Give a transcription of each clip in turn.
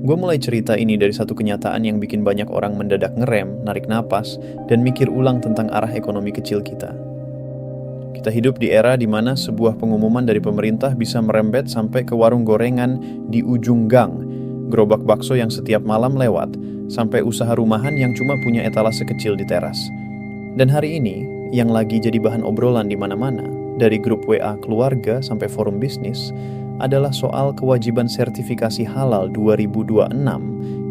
Gue mulai cerita ini dari satu kenyataan yang bikin banyak orang mendadak ngerem, narik napas, dan mikir ulang tentang arah ekonomi kecil kita. Kita hidup di era di mana sebuah pengumuman dari pemerintah bisa merembet sampai ke warung gorengan di ujung gang, gerobak bakso yang setiap malam lewat, sampai usaha rumahan yang cuma punya etalase kecil di teras. Dan hari ini, yang lagi jadi bahan obrolan di mana-mana, dari grup WA keluarga sampai forum bisnis, adalah soal kewajiban sertifikasi halal 2026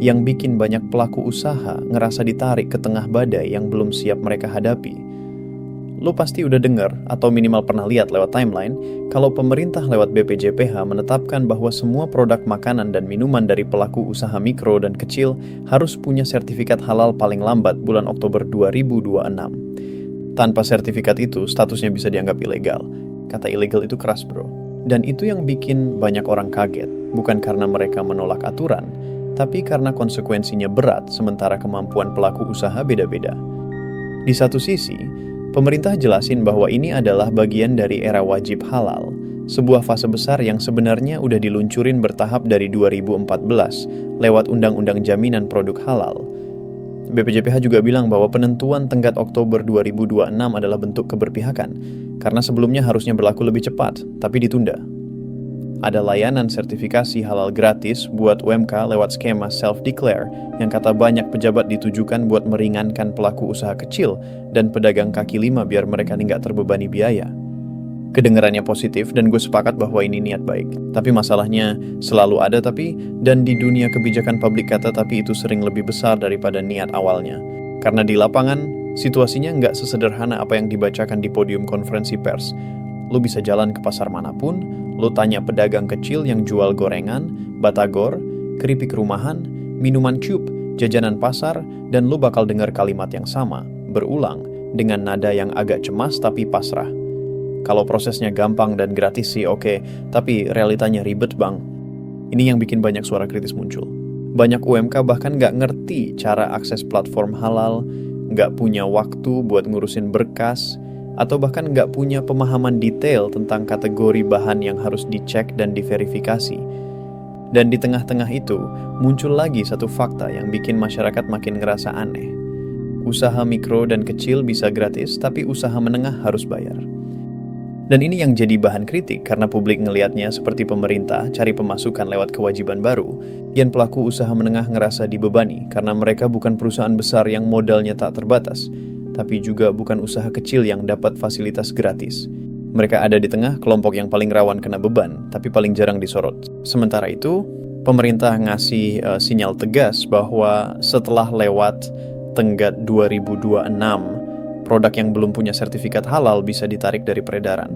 yang bikin banyak pelaku usaha ngerasa ditarik ke tengah badai yang belum siap mereka hadapi. Lo pasti udah dengar atau minimal pernah lihat lewat timeline kalau pemerintah lewat BPJPH menetapkan bahwa semua produk makanan dan minuman dari pelaku usaha mikro dan kecil harus punya sertifikat halal paling lambat bulan Oktober 2026. Tanpa sertifikat itu, statusnya bisa dianggap ilegal. Kata ilegal itu keras, bro. Dan itu yang bikin banyak orang kaget, bukan karena mereka menolak aturan, tapi karena konsekuensinya berat sementara kemampuan pelaku usaha beda-beda. Di satu sisi, pemerintah jelasin bahwa ini adalah bagian dari era wajib halal, sebuah fase besar yang sebenarnya udah diluncurin bertahap dari 2014 lewat Undang-Undang Jaminan Produk Halal. BPJPH juga bilang bahwa penentuan tenggat Oktober 2026 adalah bentuk keberpihakan, karena sebelumnya harusnya berlaku lebih cepat, tapi ditunda. Ada layanan sertifikasi halal gratis buat UMK lewat skema self-declare yang kata banyak pejabat ditujukan buat meringankan pelaku usaha kecil dan pedagang kaki lima biar mereka nggak terbebani biaya. Kedengarannya positif dan gue sepakat bahwa ini niat baik. Tapi masalahnya selalu ada tapi, dan di dunia kebijakan publik kata tapi itu sering lebih besar daripada niat awalnya. Karena di lapangan, situasinya nggak sesederhana apa yang dibacakan di podium konferensi pers. Lo bisa jalan ke pasar manapun, lo tanya pedagang kecil yang jual gorengan, batagor, keripik rumahan, minuman cup, jajanan pasar, dan lo bakal dengar kalimat yang sama, berulang, dengan nada yang agak cemas tapi pasrah. Kalau prosesnya gampang dan gratis sih oke, tapi realitanya ribet bang. Ini yang bikin banyak suara kritis muncul. Banyak UMK bahkan nggak ngerti cara akses platform halal, nggak punya waktu buat ngurusin berkas, atau bahkan nggak punya pemahaman detail tentang kategori bahan yang harus dicek dan diverifikasi. Dan di tengah-tengah itu, muncul lagi satu fakta yang bikin masyarakat makin ngerasa aneh. Usaha mikro dan kecil bisa gratis, tapi usaha menengah harus bayar. Dan ini yang jadi bahan kritik karena publik ngelihatnya seperti pemerintah cari pemasukan lewat kewajiban baru, dan pelaku usaha menengah ngerasa dibebani karena mereka bukan perusahaan besar yang modalnya tak terbatas, tapi juga bukan usaha kecil yang dapat fasilitas gratis. Mereka ada di tengah kelompok yang paling rawan kena beban, tapi paling jarang disorot. Sementara itu, pemerintah ngasih sinyal tegas bahwa setelah lewat tenggat 2026, produk yang belum punya sertifikat halal bisa ditarik dari peredaran.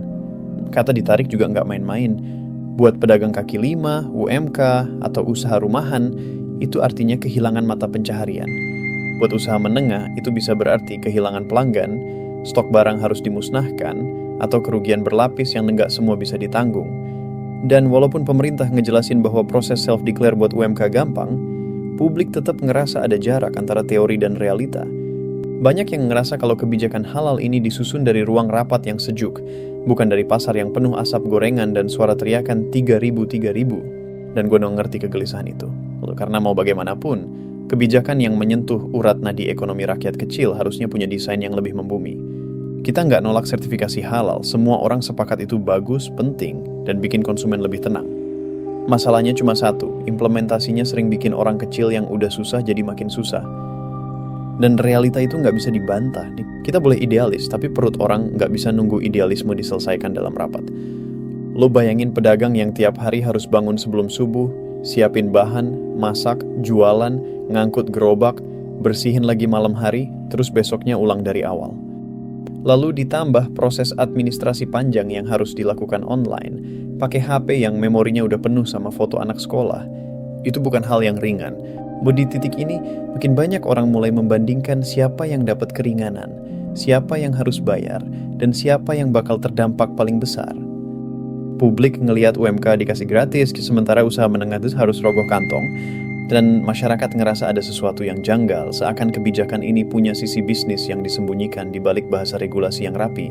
Kata ditarik juga nggak main-main. Buat pedagang kaki lima, UMK, atau usaha rumahan, itu artinya kehilangan mata pencaharian. Buat usaha menengah, itu bisa berarti kehilangan pelanggan, stok barang harus dimusnahkan, atau kerugian berlapis yang nggak semua bisa ditanggung. Dan walaupun pemerintah ngejelasin bahwa proses self-declare buat UMK gampang, publik tetap ngerasa ada jarak antara teori dan realita. Banyak yang ngerasa kalau kebijakan halal ini disusun dari ruang rapat yang sejuk, bukan dari pasar yang penuh asap gorengan dan suara teriakan 3.000. Dan gue ngerti kegelisahan itu. Karena mau bagaimanapun, kebijakan yang menyentuh urat nadi ekonomi rakyat kecil harusnya punya desain yang lebih membumi. Kita nggak nolak sertifikasi halal, semua orang sepakat itu bagus, penting, dan bikin konsumen lebih tenang. Masalahnya cuma satu, implementasinya sering bikin orang kecil yang udah susah jadi makin susah. Dan realita itu nggak bisa dibantah. Kita boleh idealis, tapi perut orang nggak bisa nunggu idealisme diselesaikan dalam rapat. Lo bayangin pedagang yang tiap hari harus bangun sebelum subuh, siapin bahan, masak, jualan, ngangkut gerobak, bersihin lagi malam hari, terus besoknya ulang dari awal. Lalu ditambah proses administrasi panjang yang harus dilakukan online, pakai HP yang memorinya udah penuh sama foto anak sekolah. Itu bukan hal yang ringan. Di titik ini, makin banyak orang mulai membandingkan siapa yang dapat keringanan, siapa yang harus bayar, dan siapa yang bakal terdampak paling besar. Publik ngelihat UMK dikasih gratis, sementara usaha menengah itu harus rogoh kantong, dan masyarakat ngerasa ada sesuatu yang janggal, seakan kebijakan ini punya sisi bisnis yang disembunyikan di balik bahasa regulasi yang rapi.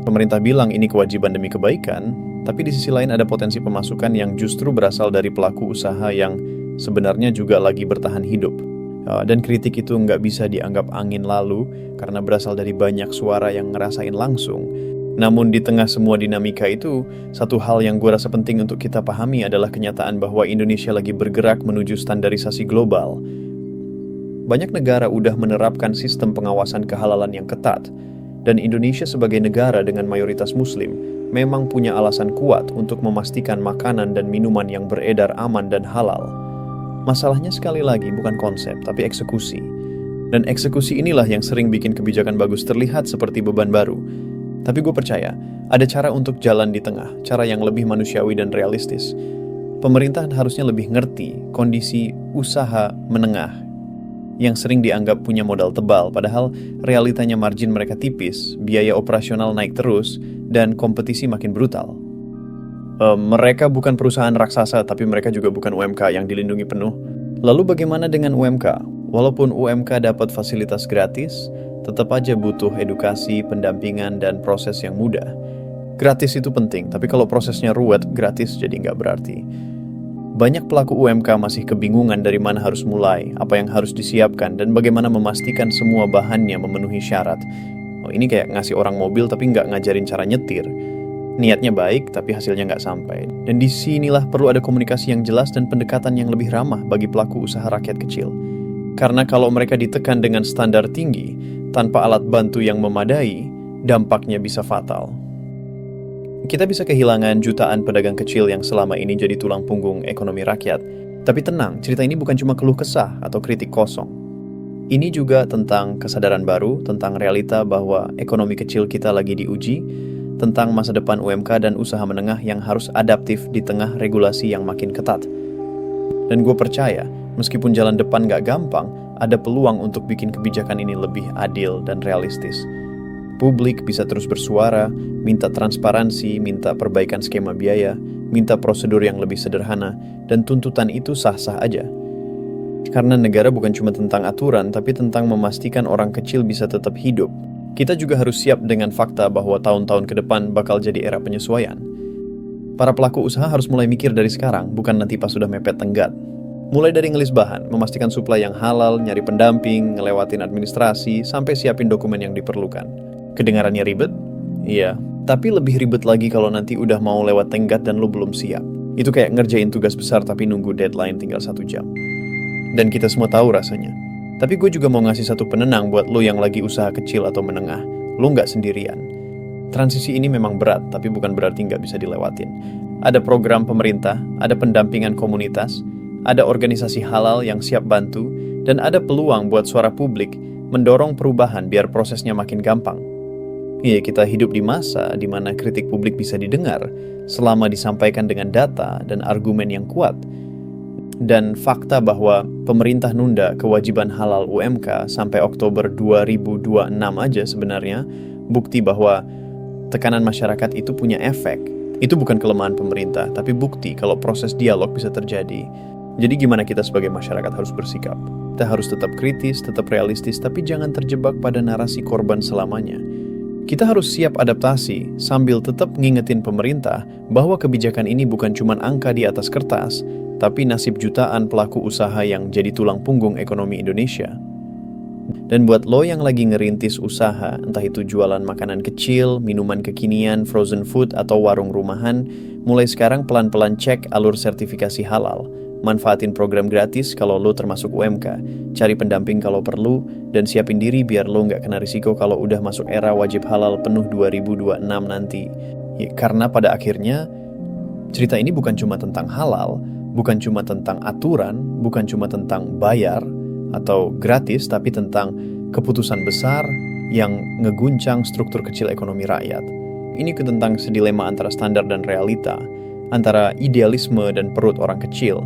Pemerintah bilang ini kewajiban demi kebaikan, tapi di sisi lain ada potensi pemasukan yang justru berasal dari pelaku usaha yang sebenarnya juga lagi bertahan hidup. Dan kritik itu nggak bisa dianggap angin lalu karena berasal dari banyak suara yang ngerasain langsung. Namun di tengah semua dinamika itu, satu hal yang gue rasa penting untuk kita pahami adalah kenyataan bahwa Indonesia lagi bergerak menuju standarisasi global. Banyak negara udah menerapkan sistem pengawasan kehalalan yang ketat, dan Indonesia sebagai negara dengan mayoritas muslim memang punya alasan kuat untuk memastikan makanan dan minuman yang beredar aman dan halal. Masalahnya sekali lagi bukan konsep, tapi eksekusi. Dan eksekusi inilah yang sering bikin kebijakan bagus terlihat seperti beban baru. Tapi gue percaya, ada cara untuk jalan di tengah, cara yang lebih manusiawi dan realistis. Pemerintah harusnya lebih ngerti kondisi usaha menengah yang sering dianggap punya modal tebal, padahal realitanya margin mereka tipis, biaya operasional naik terus, dan kompetisi makin brutal. Mereka bukan perusahaan raksasa, tapi mereka juga bukan UMK yang dilindungi penuh. Lalu bagaimana dengan UMK? Walaupun UMK dapat fasilitas gratis, tetap aja butuh edukasi, pendampingan, dan proses yang mudah. Gratis itu penting, tapi kalau prosesnya ruwet, gratis jadi nggak berarti. Banyak pelaku UMK masih kebingungan dari mana harus mulai, apa yang harus disiapkan, dan bagaimana memastikan semua bahannya memenuhi syarat. Ini kayak ngasih orang mobil tapi nggak ngajarin cara nyetir. Niatnya baik, tapi hasilnya nggak sampai. Dan disinilah perlu ada komunikasi yang jelas dan pendekatan yang lebih ramah bagi pelaku usaha rakyat kecil. Karena kalau mereka ditekan dengan standar tinggi, tanpa alat bantu yang memadai, dampaknya bisa fatal. Kita bisa kehilangan jutaan pedagang kecil yang selama ini jadi tulang punggung ekonomi rakyat. Tapi tenang, cerita ini bukan cuma keluh kesah atau kritik kosong. Ini juga tentang kesadaran baru, tentang realita bahwa ekonomi kecil kita lagi diuji, tentang masa depan UMK dan usaha menengah yang harus adaptif di tengah regulasi yang makin ketat. Dan gue percaya, meskipun jalan depan gak gampang, ada peluang untuk bikin kebijakan ini lebih adil dan realistis. Publik bisa terus bersuara, minta transparansi, minta perbaikan skema biaya, minta prosedur yang lebih sederhana, dan tuntutan itu sah-sah aja. Karena negara bukan cuma tentang aturan, tapi tentang memastikan orang kecil bisa tetap hidup. Kita juga harus siap dengan fakta bahwa tahun-tahun ke depan bakal jadi era penyesuaian. Para pelaku usaha harus mulai mikir dari sekarang, bukan nanti pas sudah mepet tenggat. Mulai dari ngelis bahan, memastikan suplai yang halal, nyari pendamping, ngelewatin administrasi, sampai siapin dokumen yang diperlukan. Kedengarannya ribet? Iya. Tapi lebih ribet lagi kalau nanti udah mau lewat tenggat dan lu belum siap. Itu kayak ngerjain tugas besar tapi nunggu deadline tinggal 1 jam. Dan kita semua tahu rasanya. Tapi gue juga mau ngasih satu penenang buat lo yang lagi usaha kecil atau menengah. Lo nggak sendirian. Transisi ini memang berat, tapi bukan berarti nggak bisa dilewatin. Ada program pemerintah, ada pendampingan komunitas, ada organisasi halal yang siap bantu, dan ada peluang buat suara publik mendorong perubahan biar prosesnya makin gampang. Iya, kita hidup di masa di mana kritik publik bisa didengar selama disampaikan dengan data dan argumen yang kuat. Dan fakta bahwa pemerintah nunda kewajiban halal UMK sampai Oktober 2026 aja sebenarnya bukti bahwa tekanan masyarakat itu punya efek. Itu bukan kelemahan pemerintah, tapi bukti kalau proses dialog bisa terjadi. Jadi gimana kita sebagai masyarakat harus bersikap? Kita harus tetap kritis, tetap realistis, tapi jangan terjebak pada narasi korban selamanya. Kita harus siap adaptasi sambil tetap ngingetin pemerintah bahwa kebijakan ini bukan cuma angka di atas kertas, tapi nasib jutaan pelaku usaha yang jadi tulang punggung ekonomi Indonesia. Dan buat lo yang lagi ngerintis usaha, entah itu jualan makanan kecil, minuman kekinian, frozen food, atau warung rumahan, mulai sekarang pelan-pelan cek alur sertifikasi halal. Manfaatin program gratis kalau lo termasuk UMK, cari pendamping kalau perlu, dan siapin diri biar lo nggak kena risiko kalau udah masuk era wajib halal penuh 2026 nanti. Ya, karena pada akhirnya, cerita ini bukan cuma tentang halal, bukan cuma tentang aturan, bukan cuma tentang bayar atau gratis, tapi tentang keputusan besar yang ngeguncang struktur kecil ekonomi rakyat. Ini tentang sedilema antara standar dan realita, antara idealisme dan perut orang kecil,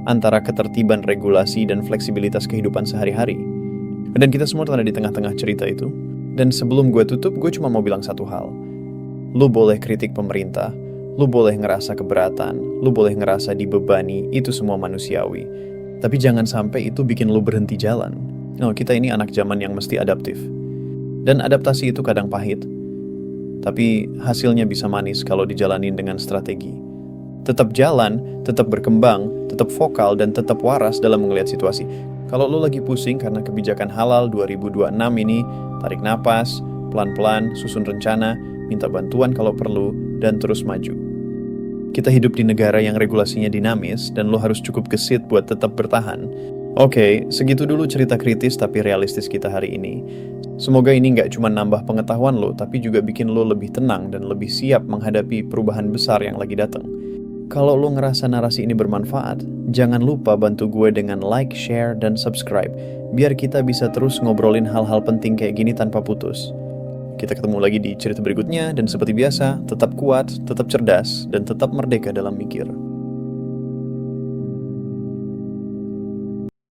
antara ketertiban regulasi dan fleksibilitas kehidupan sehari-hari. Dan kita semua ada di tengah-tengah cerita itu. Dan sebelum gue tutup, gue cuma mau bilang satu hal. Lu boleh kritik pemerintah, lu boleh ngerasa keberatan, lu boleh ngerasa dibebani, itu semua manusiawi. Tapi jangan sampai itu bikin lu berhenti jalan. Kita ini anak zaman yang mesti adaptif. Dan adaptasi itu kadang pahit. Tapi hasilnya bisa manis kalau dijalanin dengan strategi. Tetap jalan, tetap berkembang, tetap vokal, dan tetap waras dalam melihat situasi. Kalau lo lagi pusing karena kebijakan halal 2026 ini, tarik napas, pelan-pelan, susun rencana, minta bantuan kalau perlu, dan terus maju. Kita hidup di negara yang regulasinya dinamis, dan lo harus cukup gesit buat tetap bertahan. Oke, segitu dulu cerita kritis tapi realistis kita hari ini. Semoga ini nggak cuma nambah pengetahuan lo, tapi juga bikin lo lebih tenang dan lebih siap menghadapi perubahan besar yang lagi datang. Kalau lo ngerasa narasi ini bermanfaat, jangan lupa bantu gue dengan like, share, dan subscribe, biar kita bisa terus ngobrolin hal-hal penting kayak gini tanpa putus. Kita ketemu lagi di cerita berikutnya, dan seperti biasa, tetap kuat, tetap cerdas, dan tetap merdeka dalam mikir.